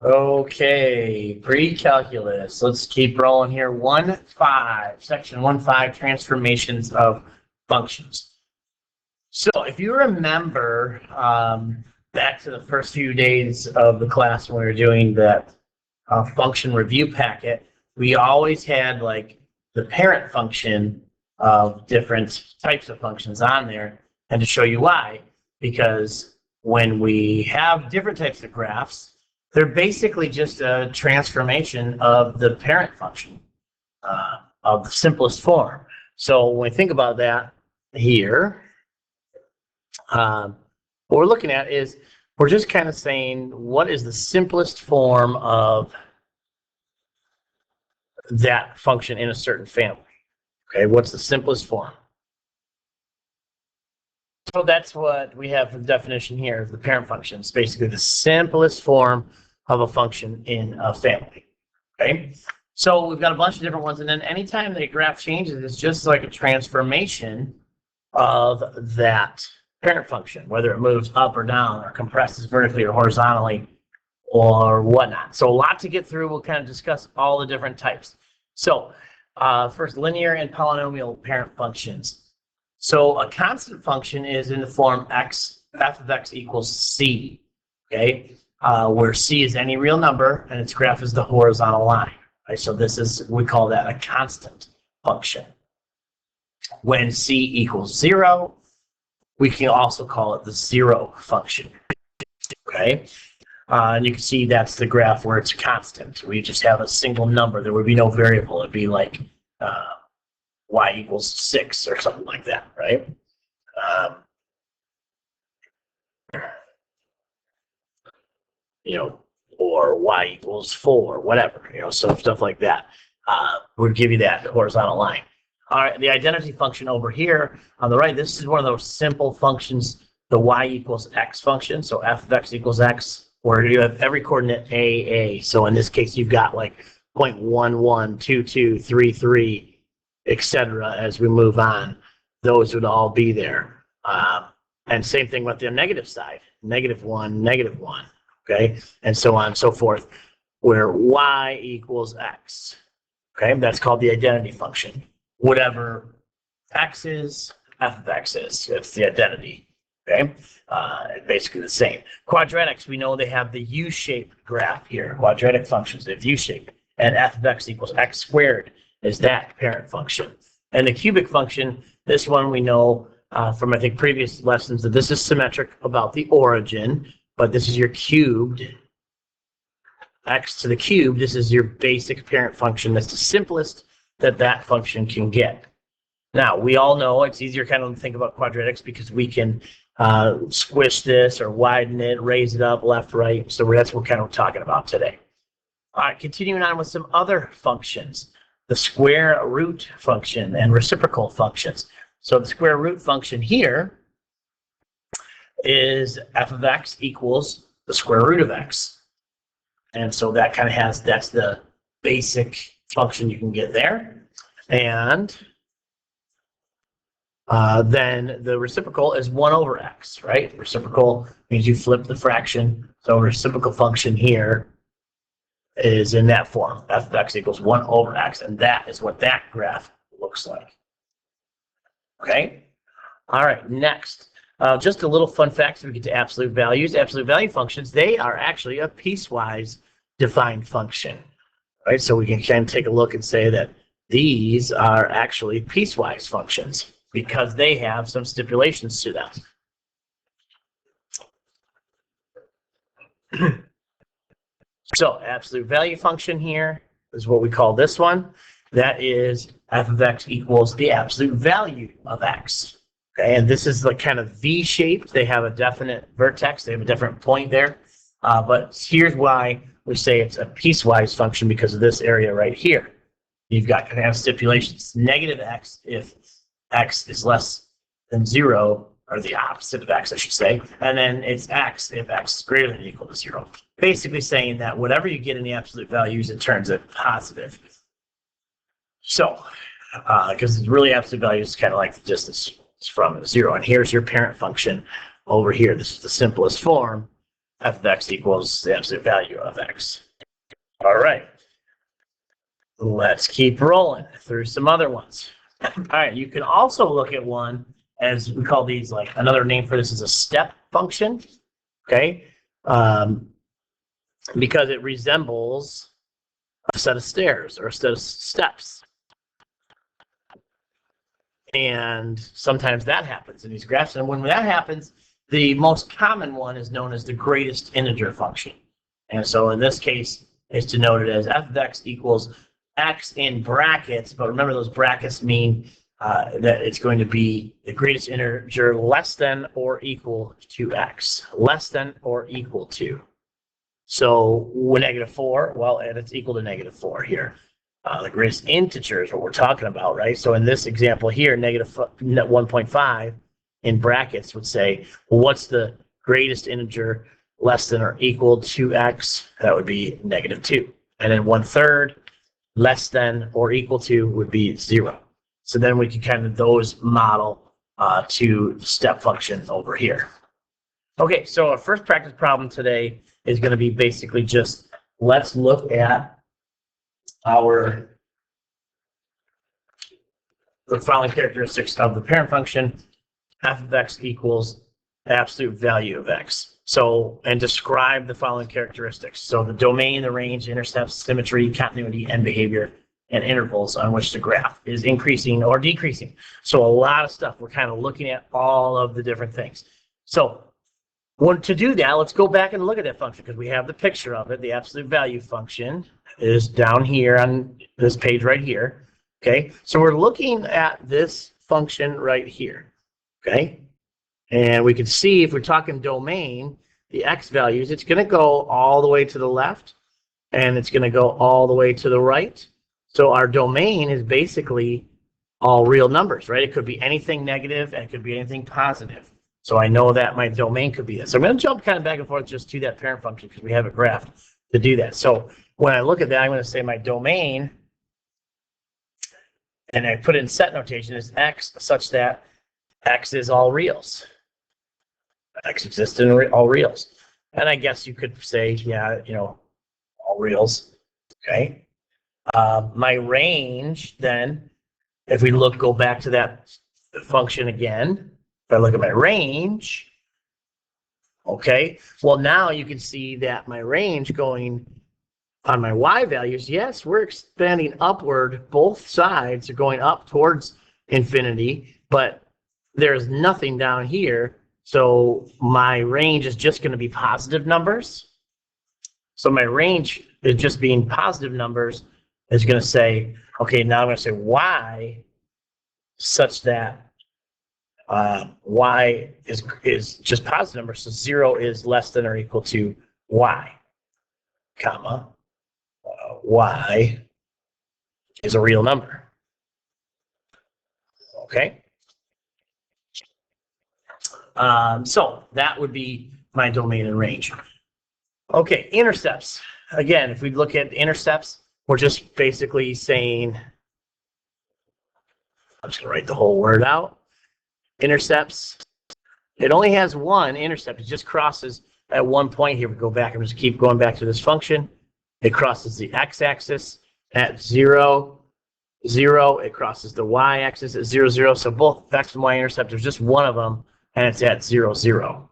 Okay, pre-calculus. Let's keep rolling here. 1.5, section 1.5, transformations of functions. So if you remember back to the first few days of the class when we were doing that function review packet, we always had like the parent function of different types of functions on there, and to show you why, because when we have different types of graphs, they're basically just a transformation of the parent function of the simplest form. So when we think about that here, what we're looking at is we're just kind of saying what is the simplest form of that function in a certain family. Okay, what's the simplest form? So that's what we have for the definition here of the parent function. It's basically the simplest form of a function in a family. Okay, so we've got a bunch of different ones, and then anytime the graph changes, it's just like a transformation of that parent function, whether it moves up or down or compresses vertically or horizontally or whatnot. So a lot to get through. We'll kind of discuss all the different types. So first, linear and polynomial parent functions. So a constant function is in the form f of x equals c, okay, where c is any real number and its graph is the horizontal line. Right? So this is, we call that a constant function. When c equals 0, we can also call it the zero function. Okay, and you can see that's the graph where it's constant. We just have a single number. There would be no variable. It'd be like y equals 6 or something like that, right? Or y equals 4, whatever, so stuff like that would give you that horizontal line. All right, the identity function over here on the right, this is one of those simple functions, the y equals x function. So f of x equals x, where you have every coordinate a. So in this case, you've got like 0.11, 22, 33, etc. As we move on, those would all be there. And same thing with the negative side, -1, -1, okay? And so on and so forth, where y equals x, okay? That's called the identity function. Whatever x is, f of x is. It's the identity, okay? Basically the same. Quadratics, we know they have the U-shaped graph here. Quadratic functions, they have U-shaped. And f of x equals x squared is that parent function. And the cubic function, this one we know from, I think, previous lessons that this is symmetric about the origin, but this is your cubed, x to the cube. This is your basic parent function. That's the simplest that function can get. Now, we all know it's easier kind of to think about quadratics because we can squish this or widen it, raise it up, left, right. So that's what we're talking about today. All right, continuing on with some other functions, the square root function and reciprocal functions. So the square root function here is f of x equals the square root of x. And so that kind of has, that's the basic function you can get there. And then the reciprocal is 1 over x, right? Reciprocal means you flip the fraction. So reciprocal function here is in that form, f of x equals 1 over x, and that is what that graph looks like. Okay? All right, next. Just a little fun fact so we get to absolute values. Absolute value functions, they are actually a piecewise defined function. Right? So we can kind of take a look and say that these are actually piecewise functions because they have some stipulations to them. So absolute value function here is what we call this one. That is f of x equals the absolute value of x. Okay, and this is like kind of V-shaped. They have a definite vertex. They have a different point there. But here's why we say it's a piecewise function, because of this area right here. You've got kind of stipulations. Negative x if x is less than 0, or the opposite of x, I should say. And then it's x if x is greater than or equal to 0. Basically saying that whatever you get in the absolute values, it turns it positive. So, because it's really absolute values is kind of like the distance from 0. And here's your parent function over here. This is the simplest form. f of x equals the absolute value of x. All right. Let's keep rolling through some other ones. All right, you can also look at one as we call these, like another name for this is a step function, okay? Because it resembles a set of stairs or a set of steps. And sometimes that happens in these graphs. And when that happens, the most common one is known as the greatest integer function. And so in this case, it's denoted as f of x equals x in brackets, but remember those brackets mean that it's going to be the greatest integer less than or equal to x, less than or equal to. So when -4, well, and it's equal to -4 here. The greatest integer is what we're talking about, right? So in this example here, -1.5 in brackets would say, well, what's the greatest integer less than or equal to x? That would be -2. And then 1/3 less than or equal to would be 0. So then we can kind of those model to step function over here. Okay, so our first practice problem today is going to be basically just let's look at the following characteristics of the parent function, f of x equals absolute value of x. So, and describe the following characteristics. So the domain, the range, intercepts, symmetry, continuity, and behavior, and intervals on which the graph is increasing or decreasing. So a lot of stuff. We're kind of looking at all of the different things. So to do that, let's go back and look at that function because we have the picture of it. The absolute value function is down here on this page right here. Okay, so we're looking at this function right here. Okay, and we can see if we're talking domain, the x values, it's going to go all the way to the left and it's going to go all the way to the right. So our domain is basically all real numbers, right? It could be anything negative and it could be anything positive. So I know that my domain could be this. So I'm going to jump kind of back and forth just to that parent function because we have a graph to do that. So when I look at that, I'm going to say my domain, and I put it in set notation, is x such that x is all reals. X exists in all reals. And I guess you could say, yeah, you know, all reals. Okay. My range then, if we go back to that function again, if I look at my range, okay, well, now you can see that my range going on my y values, yes, we're expanding upward. Both sides are going up towards infinity, but there's nothing down here. So my range is just going to be positive numbers. So my range is just being positive numbers is going to say, okay, now I'm going to say y such that y is just positive numbers. So 0 is less than or equal to y, comma, y is a real number. Okay. So that would be my domain and range. Okay, intercepts. Again, if we look at intercepts, we're just basically saying, I'm just going to write the whole word out. Intercepts. It only has one intercept. It just crosses at one point here. We go back and just keep going back to this function. It crosses the x-axis at 0, 0. It crosses the y-axis at 0, 0. So both x and y intercept, there's just one of them, and it's at 0, 0.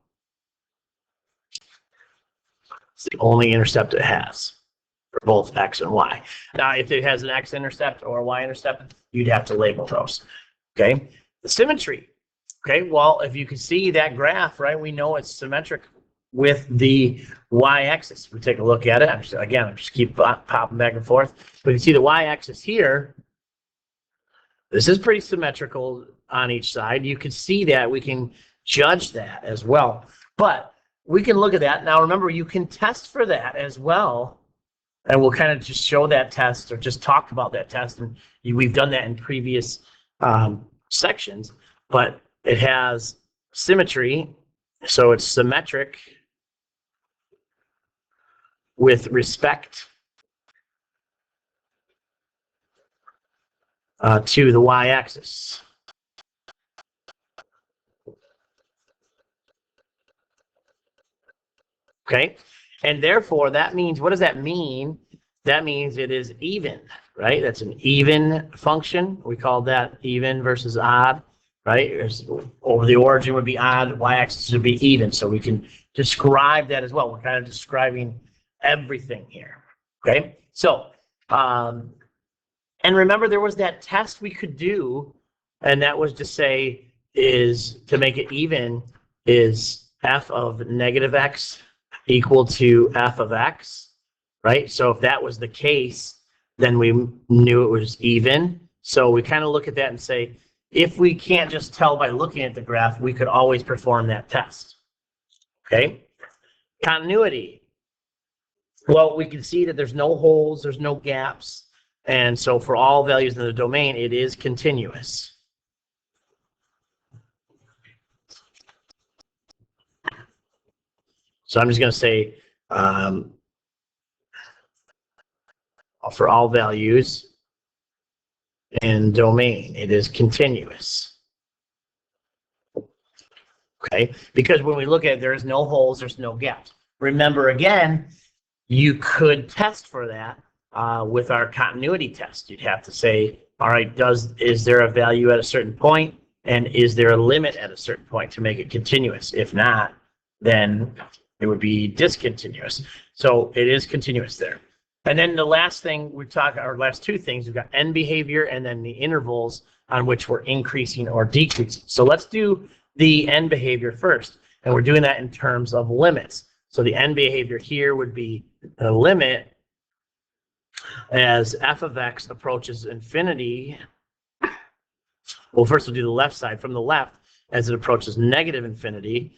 It's the only intercept it has for both x and y. Now, if it has an x-intercept or a y-intercept, you'd have to label those. Okay, the symmetry. Okay, well, if you can see that graph, right, we know it's symmetric with the y-axis. We take a look at it. I'm just keep popping back and forth. But you see the y-axis here. This is pretty symmetrical on each side. You can see that. We can judge that as well. But we can look at that. Now, remember, you can test for that as well. And we'll kind of just show that test or just talk about that test. And we've done that in previous sections. But it has symmetry. So it's symmetric with respect to the y-axis. okay? And therefore, that means, what does that mean? That means it is even, right? That's an even function. We call that even versus odd, right? Over the origin would be odd, y-axis would be even. So we can describe that as well. We're kind of describing everything here, okay? So, and remember, there was that test we could do, and that was to say, is to make it even, is f of negative x equal to f of x, right? So if that was the case, then we knew it was even. So we kind of look at that and say, if we can't just tell by looking at the graph, we could always perform that test, okay? Continuity. Well, we can see that there's no holes, there's no gaps. And so for all values in the domain, it is continuous. So I'm just going to say for all values in domain, it is continuous. Okay, because when we look at it, there's no holes, there's no gaps. Remember, again, you could test for that with our continuity test. You'd have to say, all right, is there a value at a certain point, and is there a limit at a certain point to make it continuous? If not, then it would be discontinuous. So it is continuous there. And then the last thing we talk, our last two things, we've got end behavior and then the intervals on which we're increasing or decreasing. So let's do the end behavior first, and we're doing that in terms of limits. So the end behavior here would be the limit as f of x approaches infinity. Well, first we'll do the left side. From the left, as it approaches negative infinity,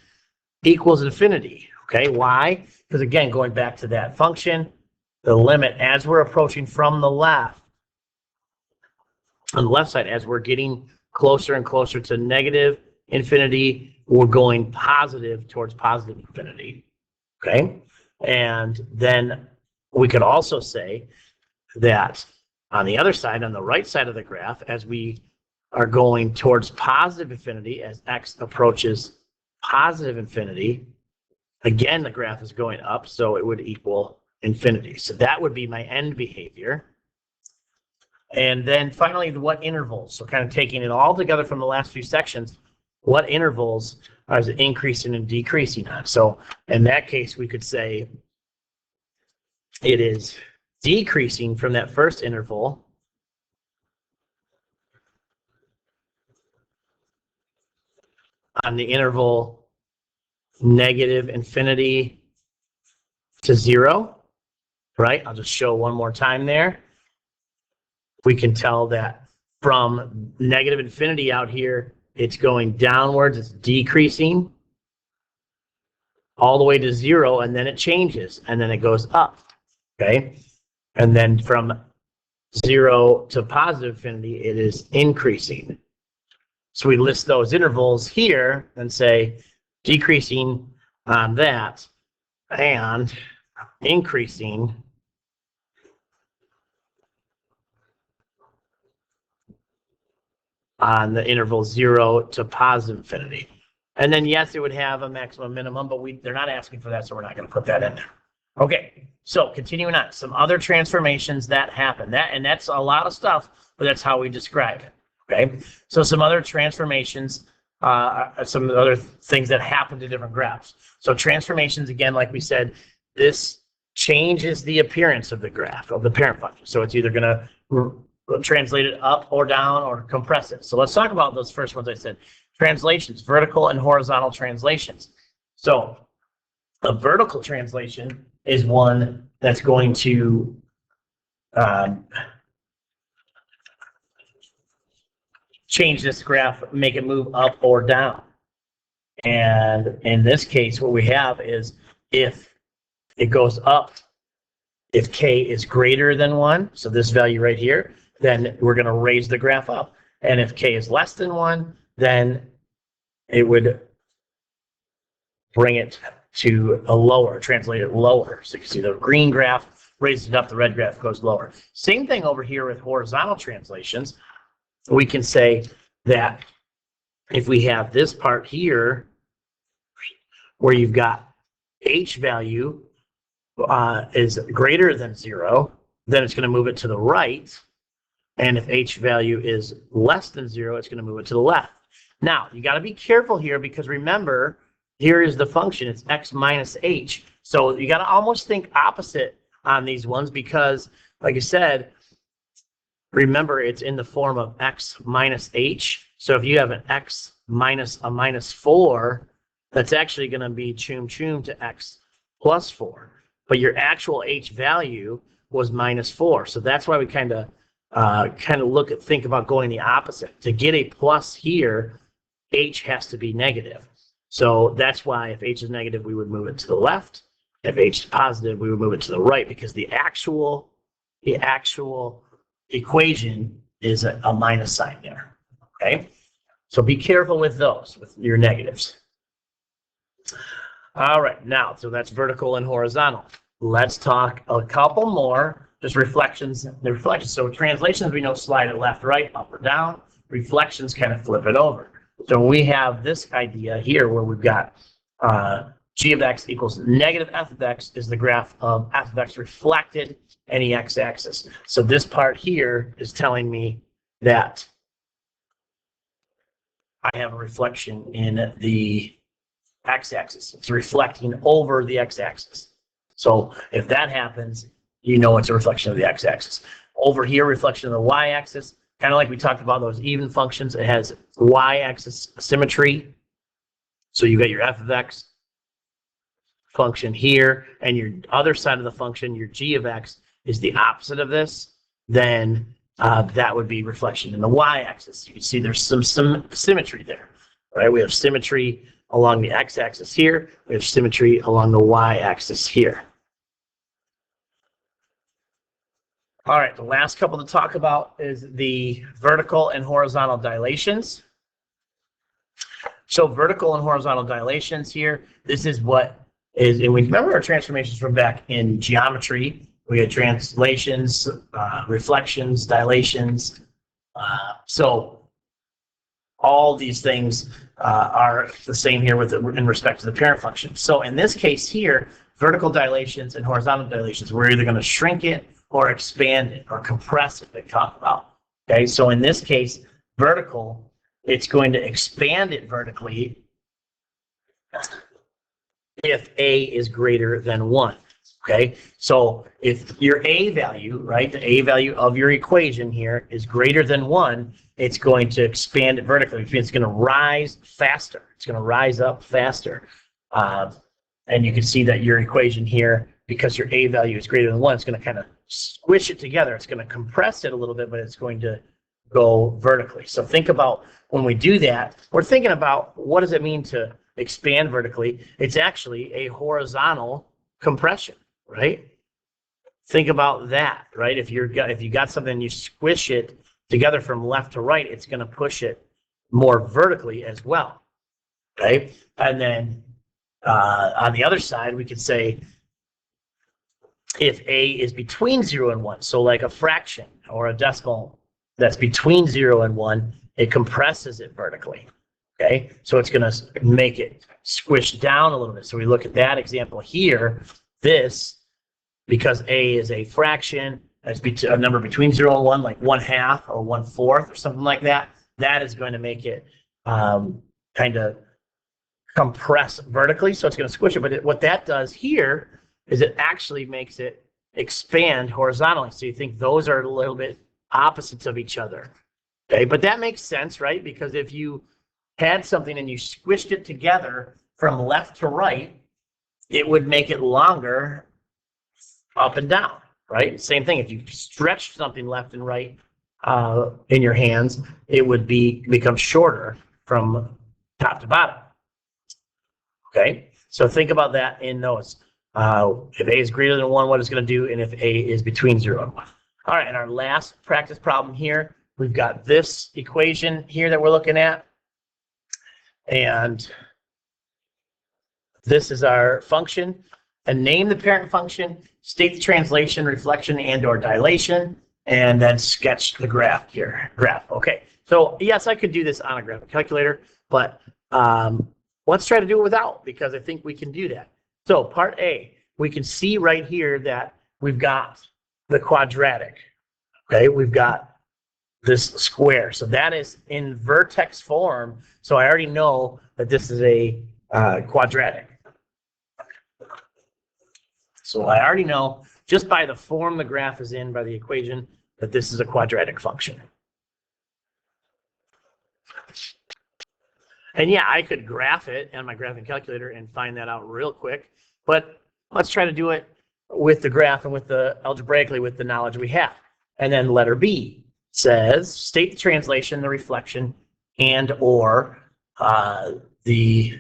equals infinity. Okay, why? Because again, going back to that function, the limit as we're approaching from the left, on the left side, as we're getting closer and closer to negative infinity, we're going positive towards positive infinity. Okay, and then we could also say that on the other side, on the right side of the graph, as we are going towards positive infinity, as x approaches positive infinity, again, the graph is going up, so it would equal infinity. So that would be my end behavior. And then finally, what intervals? So kind of taking it all together from the last few sections, what intervals is it increasing and decreasing on? So in that case, we could say it is decreasing from that first interval on the interval negative infinity to 0, right? I'll just show one more time there. We can tell that from negative infinity out here, it's going downwards, it's decreasing all the way to 0, and then it changes, and then it goes up, okay? And then from 0 to positive infinity, it is increasing. So we list those intervals here and say decreasing on that and increasing on the interval 0 to positive infinity. And then yes, it would have a maximum minimum, but they're not asking for that, so we're not going to put that in there. Okay, so continuing on, some other transformations that happen. And that's a lot of stuff, but that's how we describe it. Okay, so some other transformations, some other things that happen to different graphs. So transformations, again, like we said, this changes the appearance of the graph, of the parent function. So it's either going to translate it up or down or compress it. So let's talk about those first ones I said. Translations, vertical and horizontal translations. So a vertical translation is one that's going to change this graph, make it move up or down. And in this case, what we have is if it goes up, if k is greater than 1, so this value right here, then we're going to raise the graph up. And if k is less than 1, then it would bring it to a lower, translate it lower. So you can see the green graph raises it up, the red graph goes lower. Same thing over here with horizontal translations. We can say that if we have this part here where you've got h value is greater than 0, then it's going to move it to the right. And if h value is less than 0, it's going to move it to the left. Now, you got to be careful here because remember, here is the function. It's x minus h. So you got to almost think opposite on these ones because, like I said, remember it's in the form of x minus h. So if you have an x minus a minus 4, that's actually going to be chum to x plus 4. But your actual h value was minus 4. So that's why we kind of think about going the opposite. To get a plus here, h has to be negative. So that's why if h is negative, we would move it to the left. If h is positive, we would move it to the right because the actual equation is a minus sign there. Okay, so be careful with those, with your negatives. All right, now, so that's vertical and horizontal. Let's talk a couple more, just reflections. The reflections, so translations, we know slide it left, right, up or down. Reflections kind of flip it over. So we have this idea here where we've got g of x equals negative f of x is the graph of f of x reflected in the x-axis. So this part here is telling me that I have a reflection in the x-axis. It's reflecting over the x-axis. So if that happens, you know it's a reflection of the x-axis. Over here, reflection of the y-axis, kind of like we talked about those even functions. It has y-axis symmetry. So you got your f of x function here, and your other side of the function, your g of x, is the opposite of this. Then that would be reflection in the y-axis. You can see there's some symmetry there. Right? We have symmetry along the x-axis here. We have symmetry along the y-axis here. All right, the last couple to talk about is the vertical and horizontal dilations. So vertical and horizontal dilations here, this is what is, and we remember our transformations from back in geometry. We had translations, reflections, dilations. So all these things are the same here with in respect to the parent function. So in this case here, vertical dilations and horizontal dilations, we're either going to shrink it or expand it or compress it, they talk about. Okay, so in this case, vertical, it's going to expand it vertically if a is greater than 1. Okay, so if your a value, right, the a value of your equation here is greater than 1, it's going to expand it vertically. It's going to rise faster. It's going to rise up faster. And you can see that your equation here, because your a value is greater than 1, it's going to kind of squish it together. It's going to compress it a little bit, but it's going to go vertically. So think about when we do that, we're thinking about what does it mean to expand vertically? It's actually a horizontal compression, right? Think about that, right? If you got something and you squish it together from left to right, it's going to push it more vertically as well, right? And then on the other side, we could say if a is between 0 and 1, so like a fraction or a decimal that's between 0 and 1, it compresses it vertically, okay? So it's going to make it squish down a little bit. So we look at that example here. This, because a is a fraction, that's a number between 0 and 1, like 1/2 or 1/4 or something like that, that is going to make it kind of compress vertically. So it's going to squish it. But what that does here is it actually makes it expand horizontally. So you think those are a little bit opposites of each other. Okay, but that makes sense, right? Because if you had something and you squished it together from left to right, it would make it longer up and down, right? Same thing, if you stretch something left and right in your hands, it would become shorter from top to bottom. Okay, so think about that in those. If a is greater than 1, what it's going to do, and if a is between 0 and 1. All right, and our last practice problem here, we've got this equation here that we're looking at. And this is our function. And name the parent function, state the translation, reflection, and or dilation, and then sketch the graph here. Okay. So yes, I could do this on a graphic calculator, but let's try to do it without, because I think we can do that. So part A, we can see right here that we've got the quadratic. Okay, we've got this square. So that is in vertex form. So I already know that this is a quadratic. So I already know just by the form the graph is in, by the equation, that this is a quadratic function. And yeah, I could graph it on my graphing calculator and find that out real quick, but let's try to do it with the graph and with the algebraically with the knowledge we have. And then letter B says, state the translation, the reflection, and or the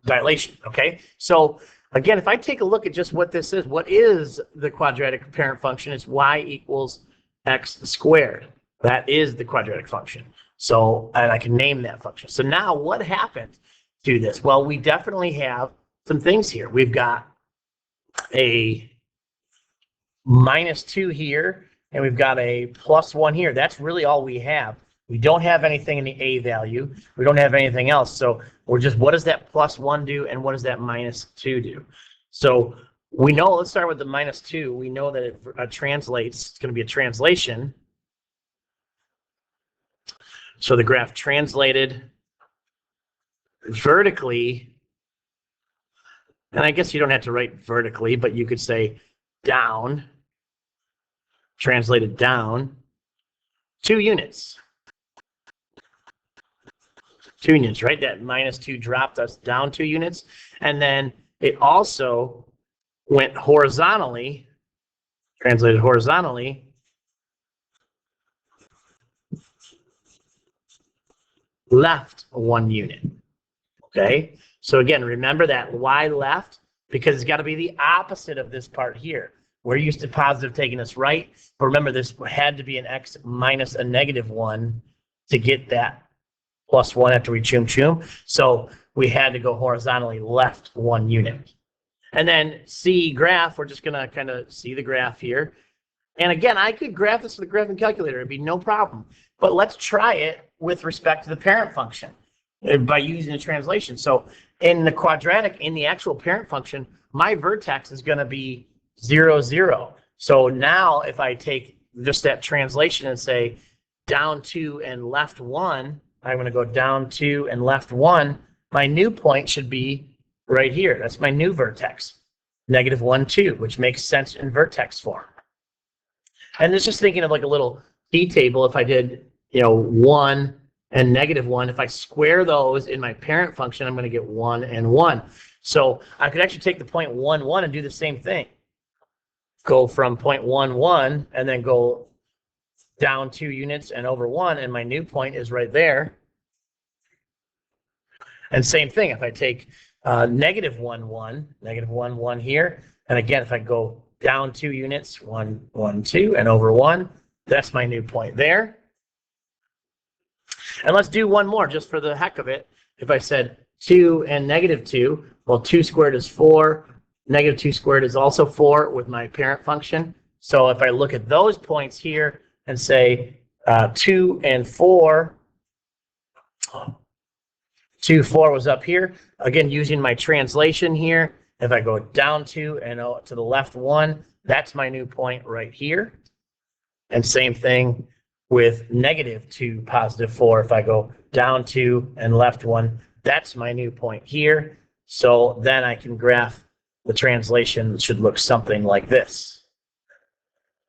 dilation, okay? So again, if I take a look at just what this is, what is the quadratic parent function? It's y equals x squared. That is the quadratic function. So, and I can name that function. So now what happened to this? Well, we definitely have some things here. We've got a -2 here, and we've got a +1 here. That's really all we have. We don't have anything in the a value. We don't have anything else. So we're just, what does that +1 do, and what does that -2 do? So we know, let's start with the -2. We know that it translates, it's going to be a translation. So the graph translated vertically, and I guess you don't have to write vertically, but you could say down, translated down 2 units. 2 units, right? That -2 dropped us down 2 units. And then it also went horizontally, translated horizontally, left 1 unit. Okay, so again, remember that y left, because it's got to be the opposite of this part here. We're used to positive taking us right, but remember this had to be an x minus a -1 to get that +1 after we chum. So we had to go horizontally left 1 unit. And then C graph, we're just gonna kind of see the graph here. And again, I could graph this with a graphing calculator, it'd be no problem. But let's try it with respect to the parent function by using a translation. So in the quadratic, in the actual parent function, my vertex is gonna be 0, 0. So now if I take just that translation and say down 2 and left 1, I'm gonna go down 2 and left 1, my new point should be right here. That's my new vertex, -1, 2, which makes sense in vertex form. And it's just thinking of like a little t table. If I did, 1 and -1, if I square those in my parent function, I'm going to get 1 and 1. So I could actually take the point 1, 1 and do the same thing. Go from point 1, 1 and then go down 2 units and over 1, and my new point is right there. And same thing, if I take -1, 1, -1, 1 here, and again, if I go down 2 units, 1, 1, 2, and over 1, that's my new point there. And let's do one more just for the heck of it. If I said 2 and -2, well, 2 squared is 4, -2 squared is also 4 with my parent function. So if I look at those points here and say 2 and 4, 2, 4 was up here. Again, using my translation here, if I go down 2 and to the left 1, that's my new point right here. And same thing with -2, +4. If I go down 2 and left 1, that's my new point here. So then I can graph the translation. Should look something like this.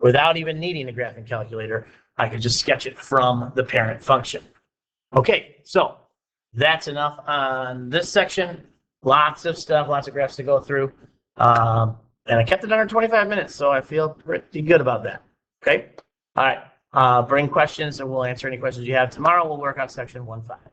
Without even needing a graphing calculator, I could just sketch it from the parent function. Okay, so that's enough on this section. Lots of stuff, lots of graphs to go through. And I kept it under 25 minutes, so I feel pretty good about that. Okay, all right. Bring questions and we'll answer any questions you have. Tomorrow we'll work on section 1.5.